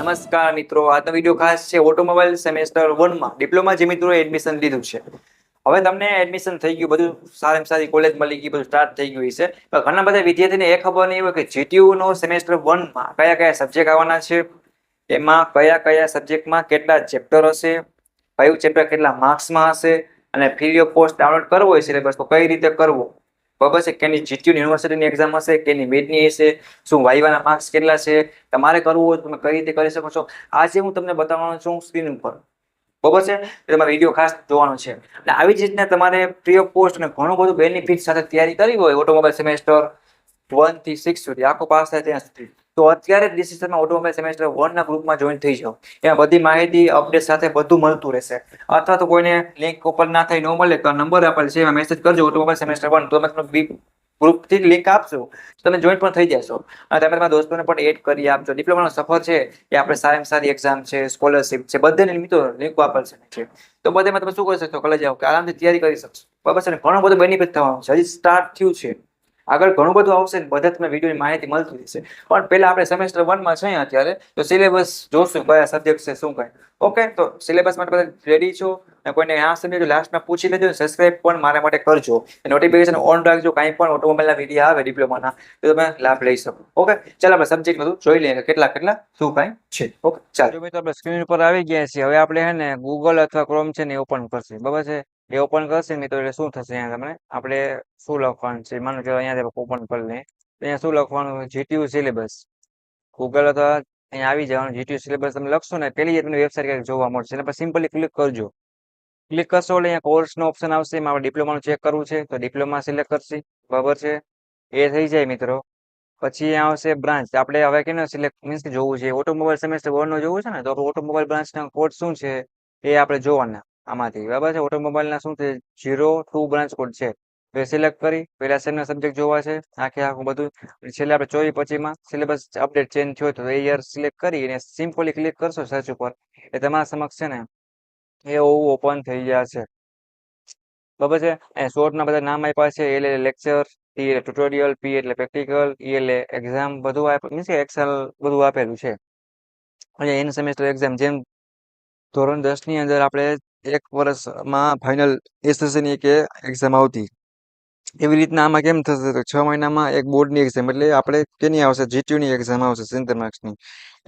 નમસ્કાર મિત્રો, આજનો વિડીયો ખાસ છે ઓટોમોબાઈલ સેમેસ્ટર 1 માં ડિપ્લોમા જે મિત્રોએ એડમિશન લીધું છે. હવે તમને એડમિશન થઈ ગયું, બધું સારામાં સારી કોલેજ મળી ગઈ, બધું સ્ટાર્ટ થઈ ગયું છે. પણ ઘણા બધા વિદ્યાર્થીને એ ખબર નહીં હોય કે જીટીયુ નો સેમેસ્ટર 1 માં કયા કયા સબ્જેક્ટ આવવાના છે, એમાં કયા કયા સબ્જેક્ટમાં કેટલા ચેપ્ટર હશે, કયું ચેપ્ટર કેટલા માર્ક્સમાં હશે, અને ફ્રી ઓફ કોસ્ટ ડાઉનલોડ કરવો હોય સિલેબસ તો કઈ રીતે કરવો. બરાબર છે. કેની જીટીયુ યુનિવર્સિટીની એક્ઝામ હશે, કેની મેડની હશે, શું વાયવાના માર્ક્સ કેટલા છે, તમારે કરવું હોય તમે કઈ રીતે કરી શકો છો. આજે હું તમને બતાવવાનો છું સ્ક્રીન ઉપર. બરાબર છે. તમારે વિડીયો ખાસ જોવાનો છે. એટલે આવી જ રીતના તમારે ફ્રી ઓફ કોસ્ટ અને ઘણું બધું બેનિફિટ સાથે તૈયારી કરવી હોય ઓટોમોબાઈલ સેમેસ્ટર 1 થી 6 સુધી આખો પાસ થાય ત્યાં સુધી, તો અત્યારે જ ડિસિઝનમાં ઓટોમોબાઈલ સેમેસ્ટર 1 ના ગ્રુપમાં જોઈન થઈ જાઓ. એમાં બધી માહિતી અપડેટ સાથે બધું મળતું રહેશે. અથવા તો કોઈને લિંક ઓપન ના થાય, ન મળે તો નંબર આપેલ છે, એમાં મેસેજ કરજો ઓટોમોબાઈલ સેમેસ્ટર 1, તો તમે ગ્રુપથી લિંક આપશો, તમે જોઈન પણ થઈ જશો. અને તમે તમારા દોસ્તોને પણ એડ કરી આપજો. ડિપ્લોમાનો સફર છે એ આપણે સારામાં સારી એક્ઝામ છે, સ્કોલરશિપ છે, બધે મિત્રો લિંક આપેલ છે. તો બધેમાં તમે શું કરી શકશો, કોલેજ આવો કે આરામથી તૈયારી કરી શકશો. બરાબર છે ને. ઘણું બધું બેનિફિટ થવાનું છે. હજી સ્ટાર્ટ થયું છે, આગળ ઘણું બધું આવશે ને બધા તમને વિડીયોની માહિતી મળતી રહેશે. પણ પહેલા આપણે સેમેસ્ટર 1 માં છીએ અત્યારે, તો સિલેબસ જોશું કયા સબ્જેક્ટ છે શું કઈ. ઓકે, તો સિલેબસ માટે બધા રેડી છો? અને કોઈને આ સમજો લાસ્ટમાં પૂછી લેજો. સબસ્ક્રાઇબ પણ મારા માટે કરજો, નોટિફિકેશન ઓન રાખજો. કાંઈ પણ ઓટોમોબાઈલના વિડીયો આવે ડિપ્લોમાના તો તમે લાભ લઈ શકો. ઓકે, ચાલો આપણે સબ્જેક્ટ બધું જોઈ લઈએ કેટલા કેટલા શું કાંઈ છે. ઓકે, ચાલો મિત્રો, આપણે સ્ક્રીન ઉપર આવી ગયા છીએ. હવે આપણે હે ને ગૂગલ અથવા ક્રોમ છે ને એ ઓપન કરશે. બરાબર છે. એ ઓપન કરશે મિત્રો એટલે શું થશે, અહીંયા તમને આપણે શું લખવાનું છે, માનો કે અહીંયા ઓપન કરી લઈએ. અહીંયા શું લખવાનું, જીટીયુ સિલેબસ. ગૂગલ અથવા અહીંયા આવી જવાનું, જીટીયુ સિલેબસ તમે લખશો ને પેલી તમને વેબસાઇટ જોવા મળશે. એના પર સિમ્પલી ક્લિક કરજો. ક્લિક કરશો એટલે અહીંયા કોર્સનો ઓપ્શન આવશે. એમાં આપણે ડિપ્લોમાનું ચેક કરવું છે તો ડિપ્લોમા સિલેક્ટ કરશે. બરાબર છે. એ થઈ જાય મિત્રો, પછી અહીંયા આવશે બ્રાન્ચ. આપણે હવે કેનો સિલેક્ટ મીન્સ કે જોવું છે, ઓટોમોબાઈલ સેમેસ્ટર 1 નો જોવું છે ને, તો ઓટોમોબાઈલ બ્રાન્ચના કોડ શું છે એ આપણે જોવાના આમાંથી. બરાબર છે. ઓટોમોબાઈલના શું છે 02 બ્રાન્ચ કોડ છે, તો એ સિલેક્ટ કરી પહેલા સેમના સબ્જેક્ટ જોવા છે આખું બધું. છેલ્લે આપણે 24-25 સિલેબસ અપડેટ ચેન્જ થયો તો એ યર સિલેક્ટ કરી અને સિમ્પલી ક્લિક કરશો સર્ચ ઉપર, એ તમારા સમક્ષ છે ને એ ઓપન થઈ જશે. બરાબર છે. એ શોર્ટના બધા નામ આપ્યા છે. એલ એટલે લેક્ચર, ટી એટલે ટ્યુટોરિયલ, પી એટલે પ્રેક્ટિકલ, ઈ એટલે એક્ઝામ, બધું આપ્યું મીન્સ કે એક્સેલ બધું આપેલું છે. અને એન સેમેસ્ટર એક્ઝામ જેમ ધોરણ 10 ની અંદર આપણે એક વર્ષમાં ફાઇનલ એસએસસીની એક એક્ઝામ આવતી, એવી રીતના આમાં કેમ થશે તો 6 મહિનામાં એક બોર્ડની એક્ઝામ, એટલે આપણે કેની આવશે જીટીયુની એક્ઝામ આવશે 70 માર્ક્સની.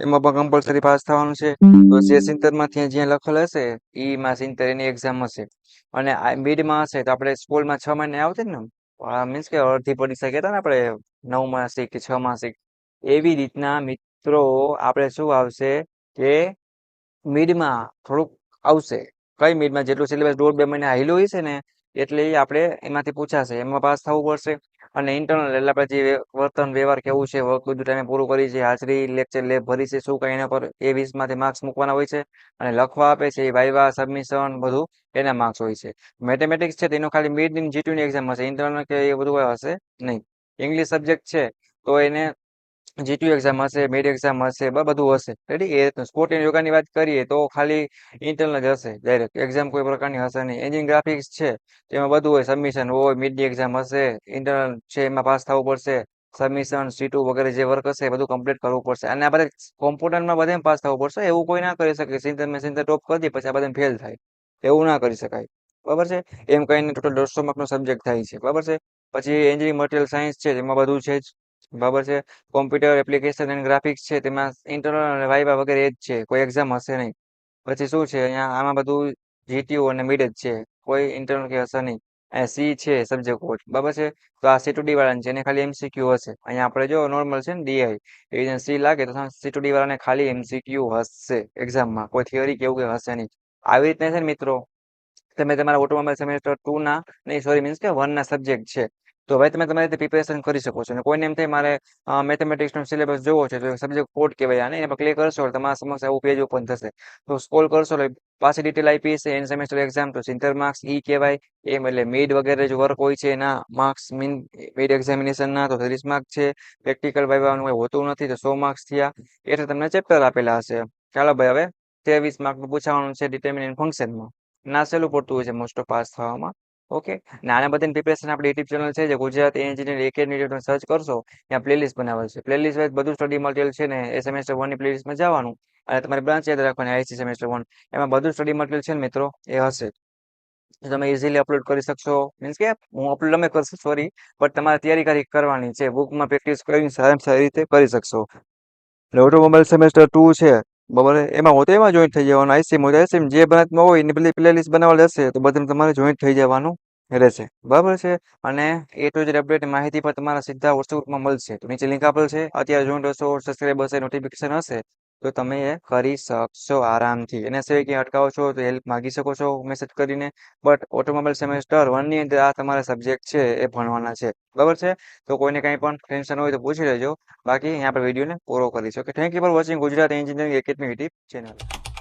એમાં પણ કમ્પલસરી પાસ થવાનું છે. તો જે 70 માંથી જ્યાં લખેલ હશે ઈમાં 70 એની એક્ઝામ હશે. અને મિડમાં હશે તો આપણે સ્કૂલમાં 6 મહિને આવતી ને, મીન્સ કે અડધી પરીક્ષા કહેતા ને આપણે 9 માસિક કે 6 માસિક, એવી રીતના મિત્રો આપણે શું આવશે કે મિડમાં થોડુંક આવશે. કઈ મિડમાં જેટલું સિલેબસ 1.5-2 મહિના હાલ્યું હોય છે ને એટલે આપણે એમાંથી પૂછાશે, એમાં પાસ થવું પડશે. અને ઇન્ટરનલ એટલે આપણે જે વર્તન વ્યવહાર કેવું છે, વર્ક બધું ટાઈમે પૂરું કરી છે, હાજરી લેક્ચર લેબ ભરી છે શું કઈ, એના પર એ 20 માંથી માર્ક્સ મૂકવાના હોય છે. અને લખવા આપે છે એ વાઇવા સબમિશન બધું એના માર્ક્સ હોય છે. મેથેમેટિક્સ છે તેનો ખાલી મિડ ની જીટીયુની એક્ઝામ હશે, ઇન્ટરનલ કે એ બધું હશે નહીં. ઇંગ્લિશ સબ્જેક્ટ છે તો એને જીટીયુ એક્ઝામ હશે, મિડ એક્ઝામ હશે, બધું હશે. રેડી. એ સ્પોર્ટ એન્ડ યોગાની વાત કરીએ તો ખાલી ઇન્ટરનલ જ હશે, ડાયરેક્ટ એક્ઝામ કોઈ પ્રકારની હશે નહીં. એન્જિનિયરિંગ ગ્રાફિક્સ છે તેમાં બધું હોય, સબમિશન હોય, મિડની એક્ઝામ હશે, ઇન્ટરનલ છે એમાં પાસ થવું પડશે, સબમિશન સીટુ વગેરે જે વર્ક હશે એ બધું કમ્પ્લીટ કરવું પડશે. અને આ બધા કોમ્પ્યુટરમાં બધે પાસ થવું પડશે. એવું કોઈ ના કરી શકે 70 ટોપ કરી દે પછી આ બધા ફેલ થાય, એવું ના કરી શકાય. બરાબર છે. એમ કહીને ટોટલ 150 માર્કનો સબ્જેક્ટ થાય છે. બરાબર છે. પછી એન્જિનિયરિંગ મટીરિયલ સાયન્સ છે તેમાં બધું છે જ. બરાબર છે. કોમ્પ્યુટર એપ્લિકેશન એન્ડ ગ્રાફિક્સ છે તેમાં ઇન્ટરનલ અને વાઇવા વગેરે એ જ છે, કોઈ એક્ઝામ હશે નહીં. પછી શું છે અહીંયા આમાં બધું જીટીયુ અને મિડ જ છે, કોઈ ઇન્ટરનલ કે હશે નહીં. અહીંયા સી છે સબ્જેક્ટ કોડ. બરાબર છે. તો આ C2D વાળાને છે એને ખાલી એમસીક્યુ હશે. અહીંયા આપણે જો નોર્મલ છે ને ડીઆઈ, એ સી લાગે તો C2D વાળાને ખાલી એમસીક્યુ હશે એક્ઝામમાં, કોઈ થિયરી કે એવું કંઈ હશે નહીં. આવી રીતના છે ને મિત્રો તમે તમારા ઓટોમોબાઈલ સેમેસ્ટર 2 ના નહીં સોરી મીન્સ કે 1 ના સબ્જેક્ટ છે તો ભાઈ તમે તમારી રીતે પ્રિપેરેશન કરી શકો છો. અને કોઈને એમ થાય મારે મેથેમેટિક્સનો સિલેબસ જોવો છે તો સબ્જેક્ટ કોડ કહેવાય આને, એમાં ક્લિક કરશો એટલે તમારા સમક્ષ આવું પેજ ઓપન થશે. તો સ્ક્રોલ કરશો એટલે પાછી ડિટેલ આપી છે એન સેમેસ્ટર એક્ઝામ, તો 70 માર્ક્સ ઈ કહેવાય. એમ એટલે મિડ વગેરે જો વર્ક હોય છે એના માર્ક્સ મિડ એક્ઝામિનેશનના તો 30 માર્ક છે. પ્રેક્ટિકલ વાઇવાનું કોઈ હોતું નથી તો 100 માર્ક્સ થયા. એટલે તમને ચેપ્ટર આપેલા હશે. ચાલો ભાઈ હવે 23 માર્કનું પૂછવાનું છે ડિટર્મિનન્ટ ફંક્શનમાં. ના સહેલું પડતું હોય છે મોસ્ટ ઓફ પાસ થવામાં. ઓકે. અને આના બધાની પ્રિપેરેશન આપણી યુટ્યુબ ચેનલ છે જે ગુજરાતી એન્જિનિયરિંગ એકેડમી સર્ચ કરશો ત્યાં પ્લેલિસ્ટ બનાવેલ છે. પ્લેલિસ્ટ વાઇઝ બધું સ્ટડી મટીરિયલ છે ને એ સેમેસ્ટર 1 ની પ્લેલિસ્ટમાં જવાનું, અને તમારી બ્રાન્ચ યાદ રાખવાની આઈસી સેમેસ્ટર 1 એમાં બધું સ્ટડી મટીરિયલ છે ને મિત્રો એ હશે. તમે ઇઝીલી અપલોડ કરી શકશો, મીન્સ કે હું અપલોડ અમે કરશું સોરી, બટ તમારે તૈયારી કરવાની છે, બુકમાં પ્રેક્ટિસ કરીને સારી રીતે કરી શકશો. એટલે ઓટોમોબાઈલ સેમેસ્ટર 2 છે બરાબર, એમાં હું તો એમાં જોઈન્ટ થઈ જવાનું, આઈસીએમ જે બ્રાન્ચમાં હોય એની બધી પ્લેલિસ્ટ બનાવેલી હશે તો બધામાં તમારે જોઈન્ટ થઈ જવાનું રહેશે, બરાબર છે. અને એ ટુ ઝેડ અપડેટ માહિતી પર તમારા સીધા વોટ્સઅપ ગ્રુપમાં મળશે, તો નીચે લિંક આપેલ છે. અત્યારે જોઈન્ટ હશો, સબસ્ક્રાઇબ હશે, નોટિફિકેશન હશે તો તમે એ કરી શકશો આરામથી. એના સિવાય ક્યાંય અટકાવો છો તો હેલ્પ માગી શકો છો મેસેજ કરીને. બટ ઓટોમોબાઈલ સેમેસ્ટર 1 ની અંદર આ તમારા સબ્જેક્ટ છે એ ભણવાના છે, બરાબર છે. તો કોઈને કંઈ પણ ટેન્શન હોય તો પૂછી લેજો. બાકી અહીંયા આપણે વિડીયોને પૂરો કરીશું. કે thank you for watching Gujarat engineering academy YouTube channel.